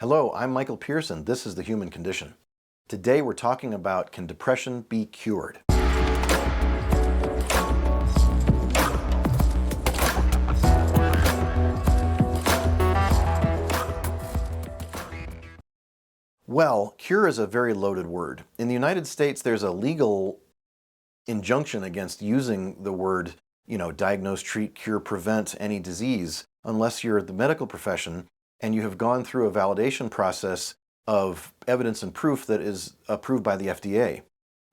Hello, I'm Michael Pearson. This is The Human Condition. Today we're talking about, can depression be cured? Well, cure is a very loaded word. In the United States, there's a legal injunction against using the word, diagnose, treat, cure, prevent any disease, unless you're the medical profession and you have gone through a validation process of evidence and proof that is approved by the FDA.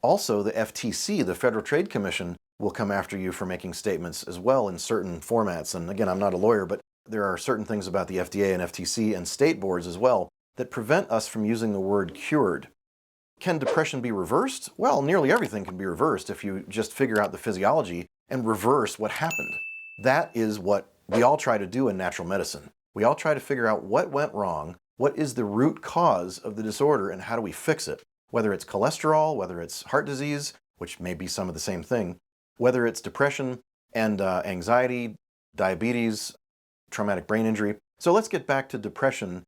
Also, the FTC, the Federal Trade Commission, will come after you for making statements as well in certain formats. And again, I'm not a lawyer, but there are certain things about the FDA and FTC and state boards as well that prevent us from using the word cured. Can depression be reversed? Well, nearly everything can be reversed if you just figure out the physiology and reverse what happened. That is what we all try to do in natural medicine. We all try to figure out what went wrong, what is the root cause of the disorder, and how do we fix it? Whether it's cholesterol, whether it's heart disease, which may be some of the same thing, whether it's depression and anxiety, diabetes, traumatic brain injury. So let's get back to depression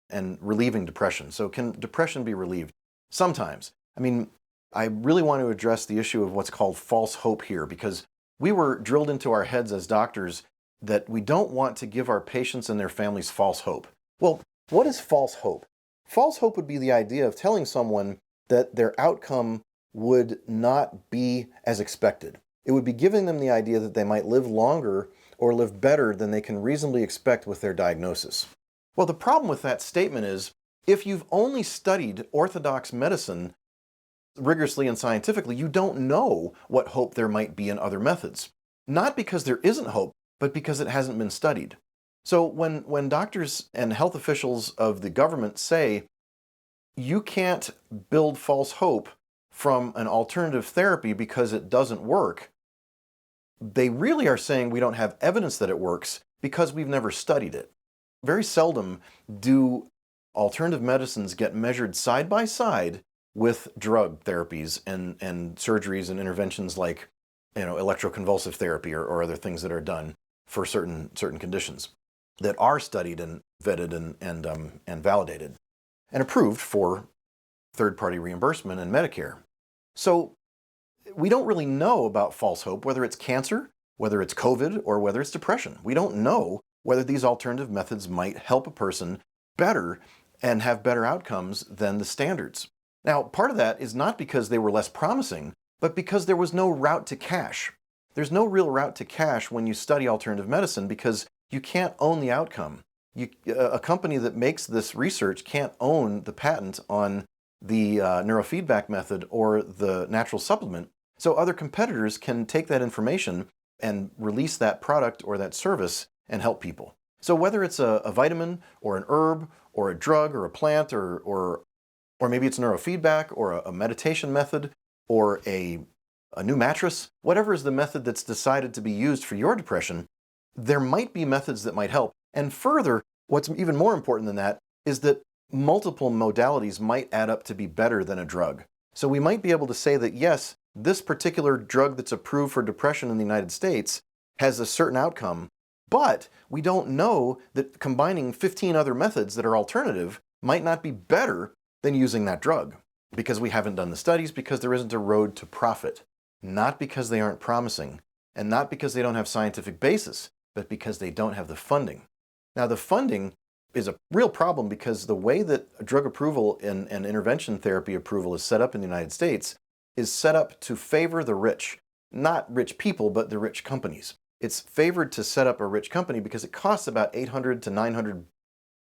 and relieving depression. So can depression be relieved? Sometimes. I really want to address the issue of what's called false hope here, because we were drilled into our heads as doctors that we don't want to give our patients and their families false hope. Well, what is false hope? False hope would be the idea of telling someone that their outcome would not be as expected. It would be giving them the idea that they might live longer or live better than they can reasonably expect with their diagnosis. Well, the problem with that statement is, if you've only studied orthodox medicine rigorously and scientifically, you don't know what hope there might be in other methods. Not because there isn't hope, but because it hasn't been studied. So when doctors and health officials of the government say, you can't build false hope from an alternative therapy because it doesn't work, they really are saying we don't have evidence that it works because we've never studied it. Very seldom do alternative medicines get measured side by side with drug therapies and surgeries and interventions like electroconvulsive therapy or other things that are done for certain conditions that are studied and vetted and validated and approved for third-party reimbursement and Medicare. So we don't really know about false hope, whether it's cancer, whether it's COVID, or whether it's depression. We don't know whether these alternative methods might help a person better and have better outcomes than the standards. Now, part of that is not because they were less promising, but because there was no route to cash. There's no real route to cash when you study alternative medicine because you can't own the outcome. A company that makes this research can't own the patent on the neurofeedback method or the natural supplement. So other competitors can take that information and release that product or that service and help people. So whether it's a vitamin or an herb or a drug or a plant or maybe it's neurofeedback or a meditation method or a new mattress, whatever is the method that's decided to be used for your depression, there might be methods that might help. And further, what's even more important than that is that multiple modalities might add up to be better than a drug. So we might be able to say that yes, this particular drug that's approved for depression in the United States has a certain outcome, but we don't know that combining 15 other methods that are alternative might not be better than using that drug, because we haven't done the studies, because there isn't a road to profit, not because they aren't promising, and not because they don't have scientific basis, but because they don't have the funding. Now, the funding is a real problem because the way that drug approval and intervention therapy approval is set up in the United States is set up to favor the rich, not rich people, but the rich companies. It's favored to set up a rich company because it costs about $800 to $900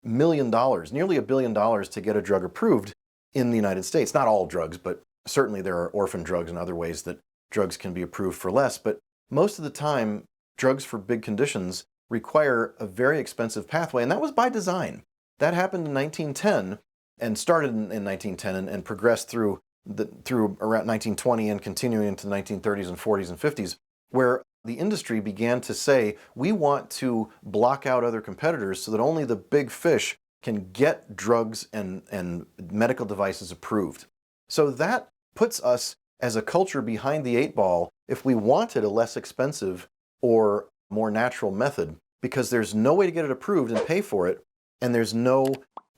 million, nearly $1 billion to get a drug approved in the United States. Not all drugs, but certainly there are orphan drugs and other ways that drugs can be approved for less. But most of the time, drugs for big conditions require a very expensive pathway, and that was by design. That happened in 1910 and started in 1910 and progressed through around 1920 and continuing into the 1930s and 40s and 50s, where the industry began to say, we want to block out other competitors so that only the big fish can get drugs and medical devices approved. So that puts us as a culture behind the eight ball if we wanted a less expensive or more natural method, because there's no way to get it approved and pay for it, and there's no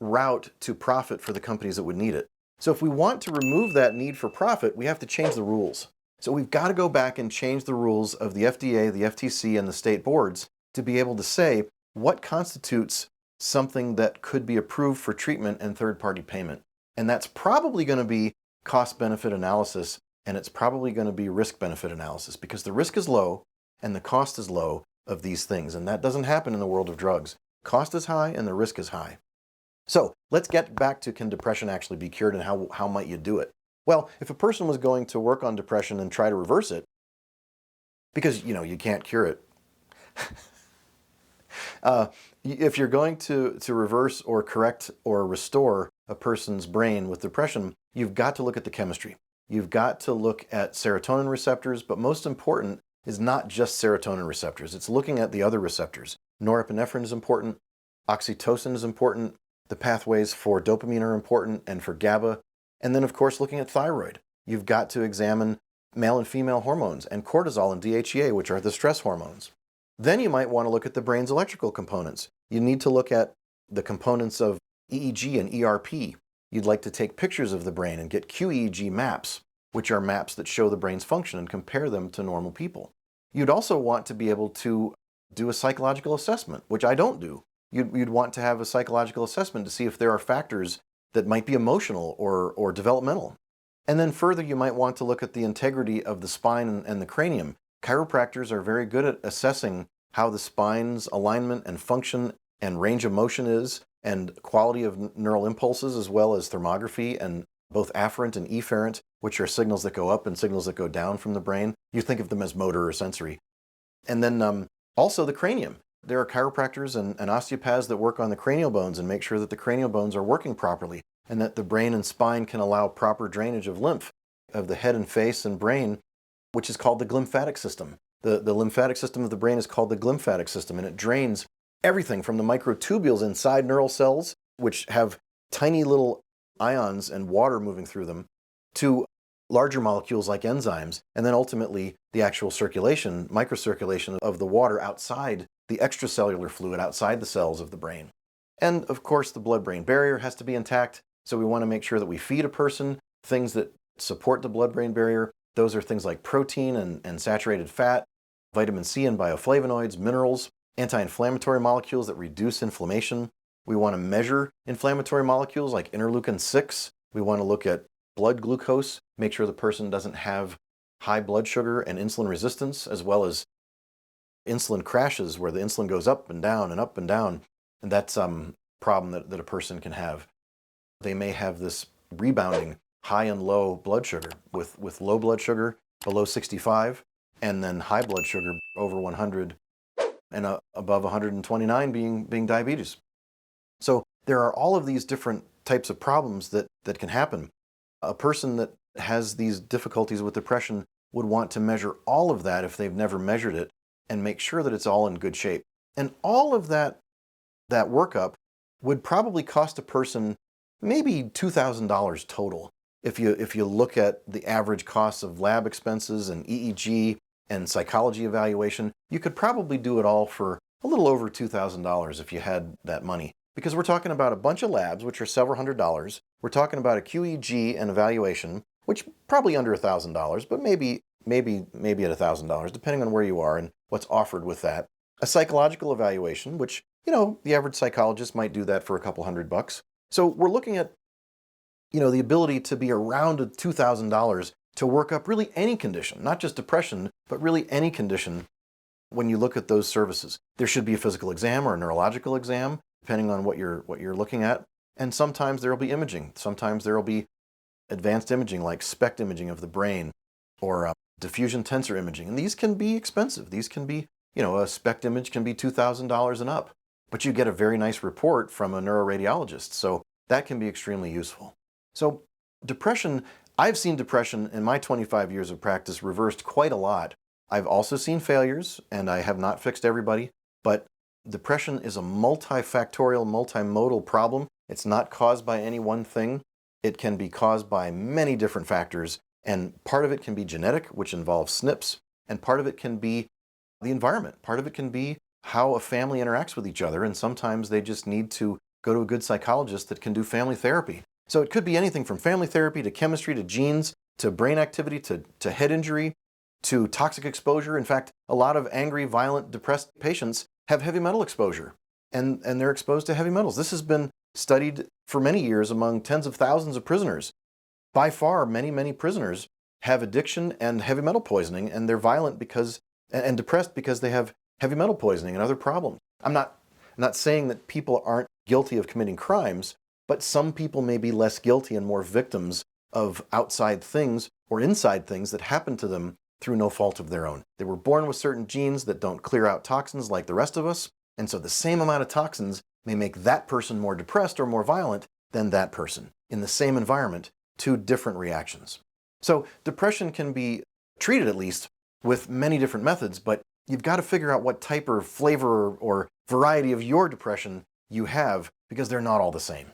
route to profit for the companies that would need it. So if we want to remove that need for profit, we have to change the rules. So we've got to go back and change the rules of the FDA, the FTC, and the state boards to be able to say what constitutes something that could be approved for treatment and third-party payment. And that's probably going to be cost-benefit analysis, and it's probably going to be risk-benefit analysis, because the risk is low and the cost is low of these things. And that doesn't happen in the world of drugs. Cost is high and the risk is high. So let's get back to, can depression actually be cured, and how might you do it? Well, if a person was going to work on depression and try to reverse it, because you can't cure it. If you're going to reverse or correct or restore a person's brain with depression, you've got to look at the chemistry. You've got to look at serotonin receptors, but most important is not just serotonin receptors. It's looking at the other receptors. Norepinephrine is important. Oxytocin is important. The pathways for dopamine are important, and for GABA. And then, of course, looking at thyroid. You've got to examine male and female hormones and cortisol and DHEA, which are the stress hormones. Then you might want to look at the brain's electrical components. You need to look at the components of EEG and ERP. You'd like to take pictures of the brain and get QEEG maps, which are maps that show the brain's function, and compare them to normal people. You'd also want to be able to do a psychological assessment, which I don't do. You'd want to have a psychological assessment to see if there are factors that might be emotional or developmental. And then further, you might want to look at the integrity of the spine and the cranium. Chiropractors are very good at assessing how the spine's alignment and function and range of motion is, and quality of neural impulses, as well as thermography and both afferent and efferent, which are signals that go up and signals that go down from the brain. You think of them as motor or sensory. And then also the cranium. There are chiropractors and osteopaths that work on the cranial bones and make sure that the cranial bones are working properly, and that the brain and spine can allow proper drainage of lymph of the head and face and brain, which is called the glymphatic system. The lymphatic system of the brain is called the glymphatic system, and it drains everything from the microtubules inside neural cells, which have tiny little ions and water moving through them, to larger molecules like enzymes, and then ultimately the actual circulation, microcirculation of the water outside the extracellular fluid, outside the cells of the brain. And of course, the blood-brain barrier has to be intact, so we want to make sure that we feed a person things that support the blood-brain barrier. Those are things like protein and saturated fat, vitamin C and bioflavonoids, minerals, anti-inflammatory molecules that reduce inflammation. We want to measure inflammatory molecules like interleukin-6. We want to look at blood glucose, make sure the person doesn't have high blood sugar and insulin resistance, as well as insulin crashes where the insulin goes up and down and up and down. And that's a problem that a person can have. They may have this rebounding high and low blood sugar, with low blood sugar below 65, and then high blood sugar over 100, and above 129 being diabetes. So there are all of these different types of problems that can happen. A person that has these difficulties with depression would want to measure all of that if they've never measured it, and make sure that it's all in good shape. And all of that workup would probably cost a person maybe $2,000 total. If you look at the average costs of lab expenses and EEG and psychology evaluation, you could probably do it all for a little over $2,000 if you had that money. Because we're talking about a bunch of labs, which are several $100s. We're talking about a QEG and evaluation, which probably under $1,000, but maybe at $1,000, depending on where you are and what's offered with that. A psychological evaluation, which, the average psychologist might do that for a couple $100. So we're looking at, the ability to be around $2,000 to work up really any condition, not just depression, but really any condition when you look at those services. There should be a physical exam or a neurological exam, depending on what you're looking at. And sometimes there will be imaging. Sometimes there will be advanced imaging like SPECT imaging of the brain, or diffusion tensor imaging. And these can be expensive. These can be, a SPECT image can be $2,000 and up. But you get a very nice report from a neuroradiologist. So that can be extremely useful. So depression, I've seen depression in my 25 years of practice reversed quite a lot. I've also seen failures, and I have not fixed everybody, but depression is a multifactorial, multimodal problem. It's not caused by any one thing. It can be caused by many different factors, and part of it can be genetic, which involves SNPs, and part of it can be the environment. Part of it can be how a family interacts with each other, and sometimes they just need to go to a good psychologist that can do family therapy. So it could be anything from family therapy to chemistry to genes to brain activity to head injury to toxic exposure. In fact, a lot of angry, violent, depressed patients have heavy metal exposure, and they're exposed to heavy metals. This has been studied for many years among tens of thousands of prisoners. By far, many prisoners have addiction and heavy metal poisoning, and they're violent and depressed because they have heavy metal poisoning and other problems. I'm not saying that people aren't guilty of committing crimes, but some people may be less guilty and more victims of outside things or inside things that happen to them through no fault of their own. They were born with certain genes that don't clear out toxins like the rest of us, and so the same amount of toxins may make that person more depressed or more violent than that person in the same environment. Two different reactions. So depression can be treated, at least, with many different methods, but you've got to figure out what type or flavor or variety of your depression you have, because they're not all the same.